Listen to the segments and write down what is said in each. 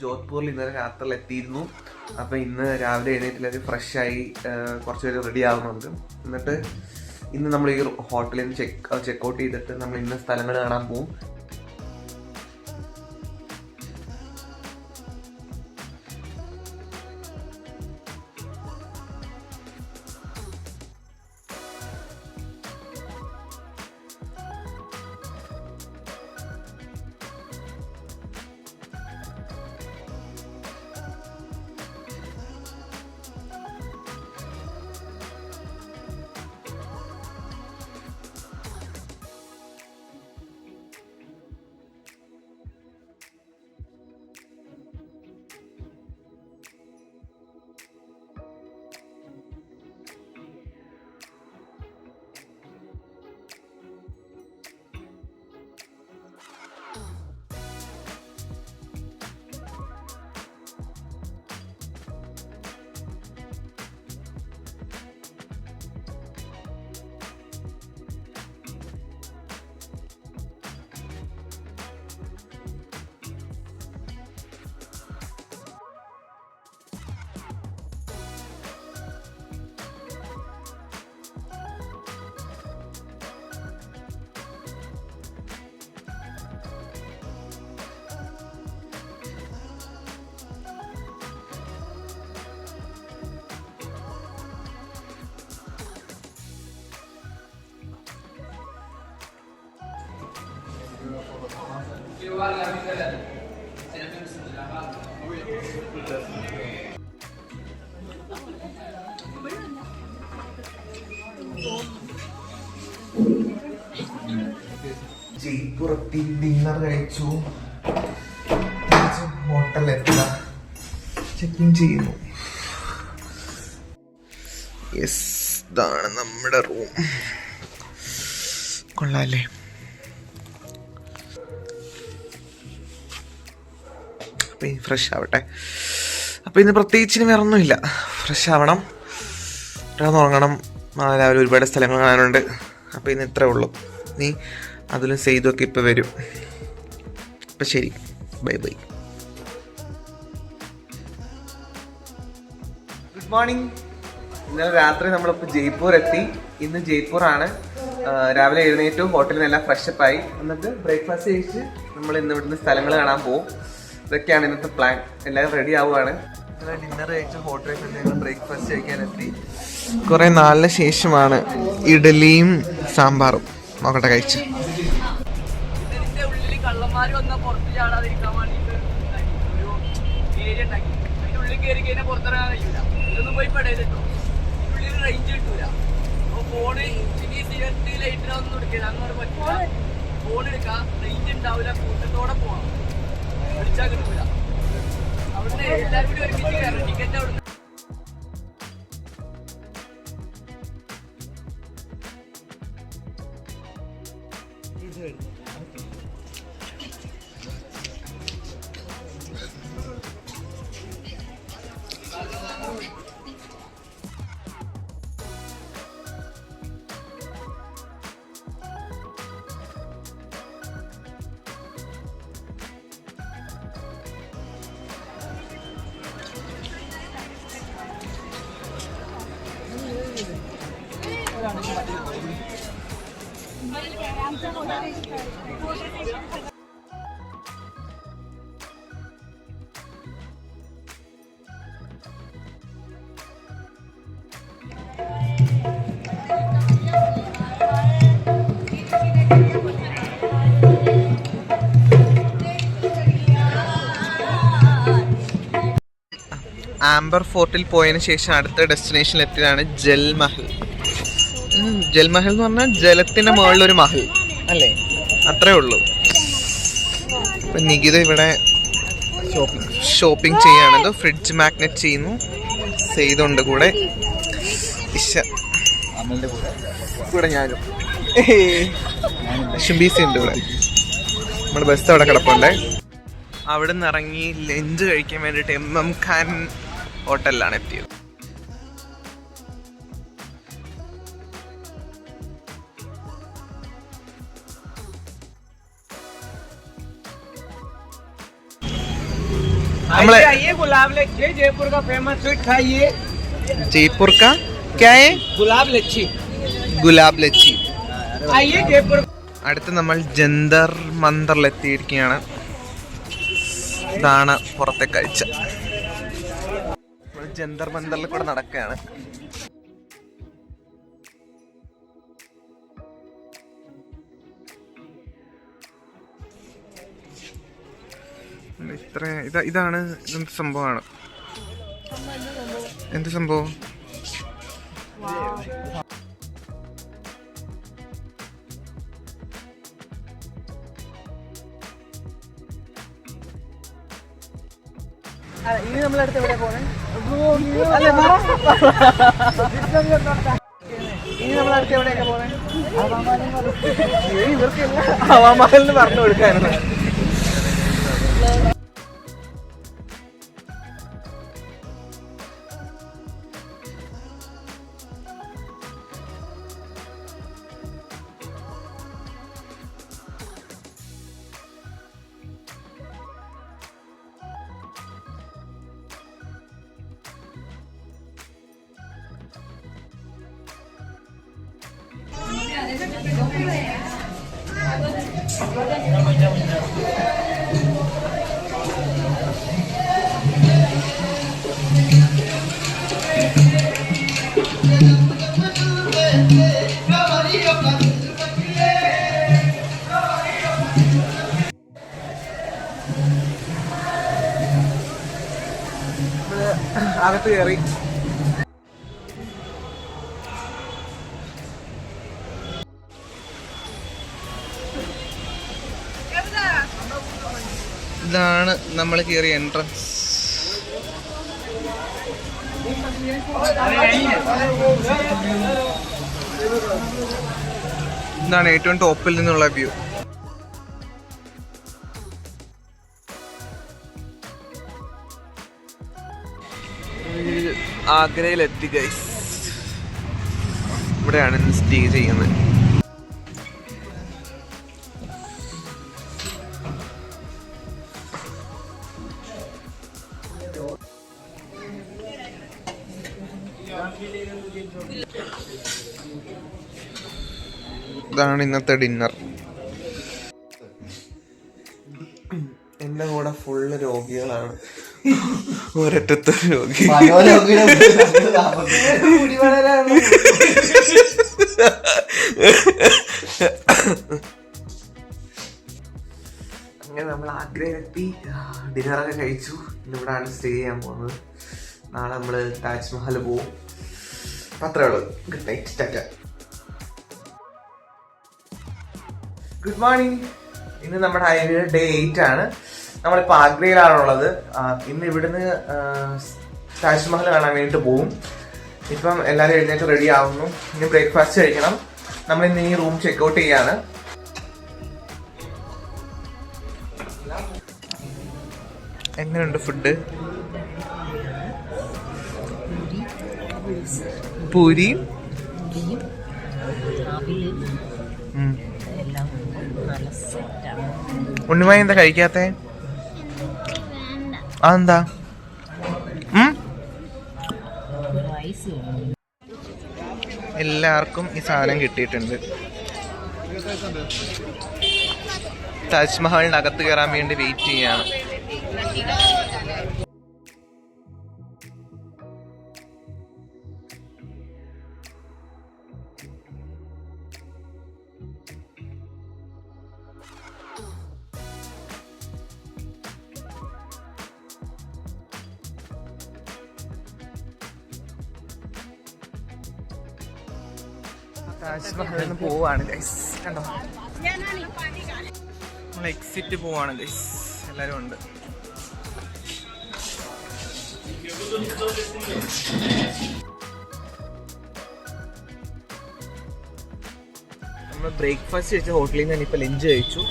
ജോധ്പൂരിൽ ഇന്നലെ രാത്രിയിൽ എത്തിയിരുന്നു. അപ്പോൾ ഇന്ന് രാവിലെ എഴുന്നേറ്റിൽ ഫ്രഷായി കുറച്ച് പേര് റെഡി ആവുന്നുണ്ട്. എന്നിട്ട് ഇന്ന് നമ്മൾ ഈ ഹോട്ടലിൽ നിന്ന് ചെക്കൗട്ട് ചെയ്തിട്ട് നമ്മൾ ഇന്ന സ്ഥലങ്ങൾ കാണാൻ പോകും. ജയ്പൂറെത്തി ഡിന്നർ കഴിച്ചു. ഹോട്ടലെത്താ ചെക്ക് ഇൻ ചെയ്യുന്നു. യെസ്, ഇതാണ് നമ്മുടെ റൂം. കൊള്ളാല്ലേ? അപ്പം ഇനി ഫ്രഷ് ആവട്ടെ. അപ്പം ഇന്ന് പ്രത്യേകിച്ചിന് വേറെ ഒന്നുമില്ല. ഫ്രഷ് ആവണം, ഉറങ്ങണം. രാവിലെ ഒരുപാട് സ്ഥലങ്ങൾ കാണാനുണ്ട്. അപ്പം ഇന്ന് ഇത്രേ ഉള്ളൂ. നീ അതിലും സെയ്തൊക്കെ ഇപ്പം വരും. അപ്പം ശരി, ബൈ ബൈ. Good morning. ഇന്നലെ രാത്രി നമ്മളിപ്പോൾ ജയ്പൂർ എത്തി. ഇന്ന് ജയ്പൂറാണ്. രാവിലെ എഴുന്നേറ്റു, ഹോട്ടലിൽ നിന്നെല്ലാം ഫ്രഷപ്പായി. എന്നിട്ട് ബ്രേക്ക്ഫാസ്റ്റ് കഴിച്ച് നമ്മൾ ഇന്ന് ഇവിടുന്ന് സ്ഥലങ്ങൾ കാണാൻ പോകും. ഇതൊക്കെയാണ് ഇന്നത്തെ പ്ലാൻ. എല്ലാവരും റെഡി ആവുകയാണ്. ഡിന്നർ കഴിച്ച് ഹോട്ടലിൽ നിന്ന് ബ്രേക്ക്ഫാസ്റ്റ് കഴിക്കാനെത്തി. കുറേ നാളിന് ശേഷമാണ് ഇഡലിയും സാമ്പാറും. നോക്കട്ടെ, കഴിച്ച്. കള്ളന്മാര് വന്നാൽ പുറത്ത് ചാടാതിരിക്കാൻ വേണ്ടിയിട്ട് ഒരു ഏരിയ ഉണ്ടാക്കി. അതിൻ്റെ ഉള്ളിൽ കയറി കഴിഞ്ഞാൽ പുറത്തിറങ്ങാൻ കഴിയൂല. ഇതൊന്നും പോയി പെടയിലിട്ടോ. ഉള്ളിൽ റേഞ്ച് കിട്ടൂല. അപ്പോൾ ഫോണ് സിഗരറ്റ് ലൈറ്റിനൊന്നും എടുക്കില്ല. അങ്ങനെ പറ്റില്ല. ഫോൺ എടുക്കാം, റേഞ്ച് ഉണ്ടാവില്ല. കൂട്ടത്തോടെ പോകണം, വിളിച്ചാൽ കിട്ടൂല. അവിടുന്ന് എല്ലാവരും കൂടി ഒരുമിച്ച് കയറും. ടിക്കറ്റ് അവിടുന്ന് ആംബർ ഫോർട്ടിൽ പോയതിനു ശേഷം അടുത്ത ഡെസ്റ്റിനേഷനിൽ എത്തിയതാണ് ജൽമഹൽ. ജൽമഹൽ എന്ന് പറഞ്ഞാൽ ജലത്തിന്റെ മുകളിലൊരു മഹൽ അല്ലേ, അത്രേ ഉള്ളൂ. ഇപ്പം നികിത ഇവിടെ ഷോപ്പിംഗ് ചെയ്യുകയാണത്. ഫ്രിഡ്ജ് മാഗ്നറ്റ് ചെയ്യുന്നു. ചെയ്തുകൊണ്ട് കൂടെ കൂടെ ഞാനും ഷിംബീസി ഉണ്ട് ഇവിടെ. നമ്മുടെ ബസ് അവിടെ കിടപ്പുണ്ട്. അവിടെ നിന്ന് ഇറങ്ങി ലഞ്ച് കഴിക്കാൻ വേണ്ടിയിട്ട് MM ഖാൻ ഹോട്ടലിലാണ് എത്തിയത്. നമ്മളെ आइए गुलाब लच्छी जयपुर का फेमस स्वीट खाइए जयपुर का क्या है गुलाब लच्छी ഗുലാബ് ലച്ചി. आइए जयपुर അടുത്ത് നമ്മൾ ജന്തർ മന്ദറിൽ എത്തിയിരിക്കുകയാണ്. ഇതാണ് പുറത്തെ കാഴ്ച. ജന്തർ മന്ദറിൽ കൂടെ നടക്കുകയാണ്. ഇതാണ് എന്ത് സംഭവമാണ്. എന്ത് സംഭവം? ഇനി നമ്മളടുത്ത് എവിടെ പോണേ? ഇനി നമ്മളടുത്ത് എവിടെയൊക്കെ പോണേ? ഇവർക്ക് ഹവാമാലിന് പറഞ്ഞു കൊടുക്കാനാണ്. അകത്ത് കയറി. ഇതാണ് നമ്മൾ കയറിയ എൻട്രൻസ്. ഇതാണ് ഏറ്റവും ടോപ്പിൽ നിന്നുള്ള വ്യൂ. ആഗ്രയിലെത്തി ഗൈസ്. ഇവിടെയാണ് സ്റ്റേ ചെയ്യുന്നത്. ഇതാണ് ഇന്നത്തെ ഡിന്നർ. എന്റെ കൂടെ ഫുള്ള് രോഗികളാണ്. ഒരറ്റത്തെ രോഗി. അങ്ങനെ നമ്മൾ ആഗ്രയിലെത്തി ഡിന്നറൊക്കെ കഴിച്ചു. ഇന്നിവിടാണ് സ്റ്റേ ചെയ്യാൻ പോകുന്നത്. നാളെ നമ്മൾ താജ്മഹൽ പോവും. അത്രേ ഉള്ളൂ. Good night, Tata. Good morning. ഇന്ന് നമ്മുടെ ഹൈവേയുടെ ഡേ 8 ആണ്. നമ്മളിപ്പോൾ ആഗ്രയിലാണുള്ളത്. ഇന്ന് ഇവിടുന്ന് താജ്മഹൽ കാണാൻ വേണ്ടിയിട്ട് പോവും. ഇപ്പം എല്ലാവരും എഴുന്നേറ്റ് റെഡി ആവുന്നു. ഇനി ബ്രേക്ക്ഫാസ്റ്റ് കഴിക്കണം. നമ്മൾ ഇന്ന് ഈ റൂം ചെക്കൗട്ട് ചെയ്യാണ്. എങ്ങനെയുണ്ട് ഫുഡ്? പൂരി ഉണ്ണിമായി എന്താ കഴിക്കാത്തെ? അതെന്താ? എല്ലാവർക്കും ഈ സാധനം കിട്ടിയിട്ടുണ്ട്. താജ്മഹലിനകത്ത് കയറാൻ വേണ്ടി വെയിറ്റ് ചെയ്യാണ്. താജ്മഹലിന് പോവാണ് ഗൈസ്. കണ്ടോ, നമ്മൾ എക്സിറ്റ് പോവാണ് ഗൈസ്. എല്ലാരും ഉണ്ട്. നമ്മൾ ബ്രേക്ക്ഫാസ്റ്റ് കഴിച്ച ഹോട്ടലിൽ നിന്ന് തന്നെ ഇപ്പൊ ലഞ്ച് കഴിച്ചു.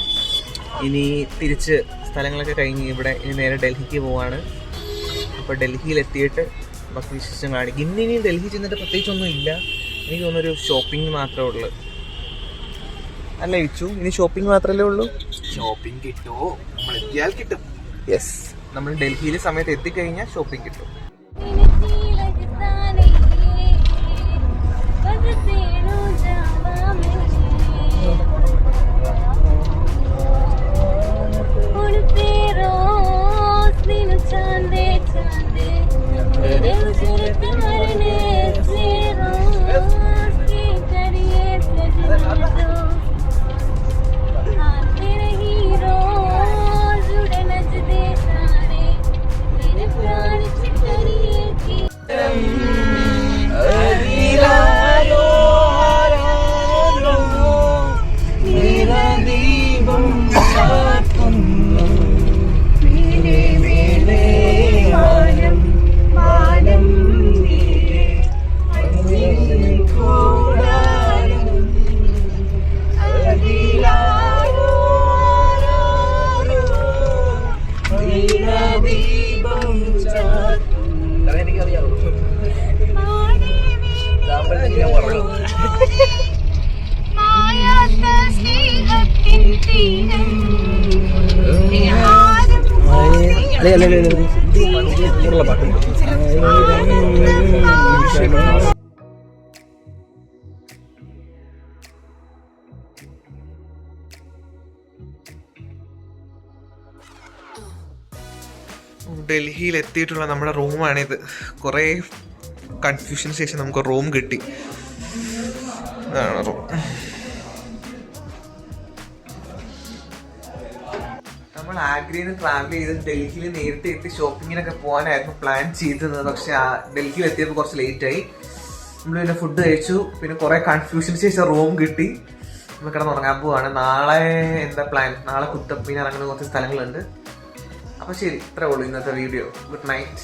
ഇനി തിരിച്ച് സ്ഥലങ്ങളൊക്കെ കഴിഞ്ഞ് ഇവിടെ ഇനി നേരെ ഡൽഹിക്ക് പോവാണ്. അപ്പോൾ ഡൽഹിയിലെത്തിയിട്ട് ബാക്കി വിശേഷം കാണിക്കും. ഇനി ഡൽഹി ചെന്നിട്ട് പ്രത്യേകിച്ചൊന്നും ഇല്ല. എനിക്ക് തോന്നുന്നൊരു ഷോപ്പിംഗ് മാത്രമേ ഉള്ളൂ. അല്ല ഇച്ചു, ഇനി ഷോപ്പിംഗ് മാത്രമല്ലേ ഉള്ളൂ. ഷോപ്പിംഗ് കിട്ടുമോ? നമ്മൾ എത്തിയാൽ കിട്ടും. യെസ്. നമ്മൾ ഡൽഹിയിൽ സമയത്ത് എത്തിക്കഴിഞ്ഞാൽ ഷോപ്പിംഗ് കിട്ടും. ഡൽഹിയിൽ എത്തിയിട്ടുള്ള നമ്മുടെ റൂമാണിത്. കുറേ കൺഫ്യൂഷന് ശേഷം നമുക്ക് റൂം കിട്ടി. ഇതാണ് റൂം. നമ്മൾ ആഗ്രയിൽ നിന്ന് ട്രാവൽ ചെയ്ത് ഡൽഹിയിൽ നേരത്തെ എത്തി ഷോപ്പിങ്ങിനൊക്കെ പോകാനായിരുന്നു പ്ലാൻ ചെയ്തിരുന്നത്. പക്ഷെ ഡൽഹിയിൽ എത്തിയപ്പോൾ കുറച്ച് ലേറ്റായി. നമ്മൾ പിന്നെ ഫുഡ് കഴിച്ചു. പിന്നെ കുറേ കൺഫ്യൂഷന് ശേഷം റൂം കിട്ടി. നമ്മൾ കിടന്നുറങ്ങാൻ പോവാണ്. നാളെ എന്താ പ്ലാൻ? നാളെ കുത്തബ്മിനാർ അങ്ങനെ കുറച്ച് സ്ഥലങ്ങളുണ്ട്. അപ്പോൾ ശരി, ഇത്രേ ഉള്ളൂ ഇന്നത്തെ വീഡിയോ. Good night.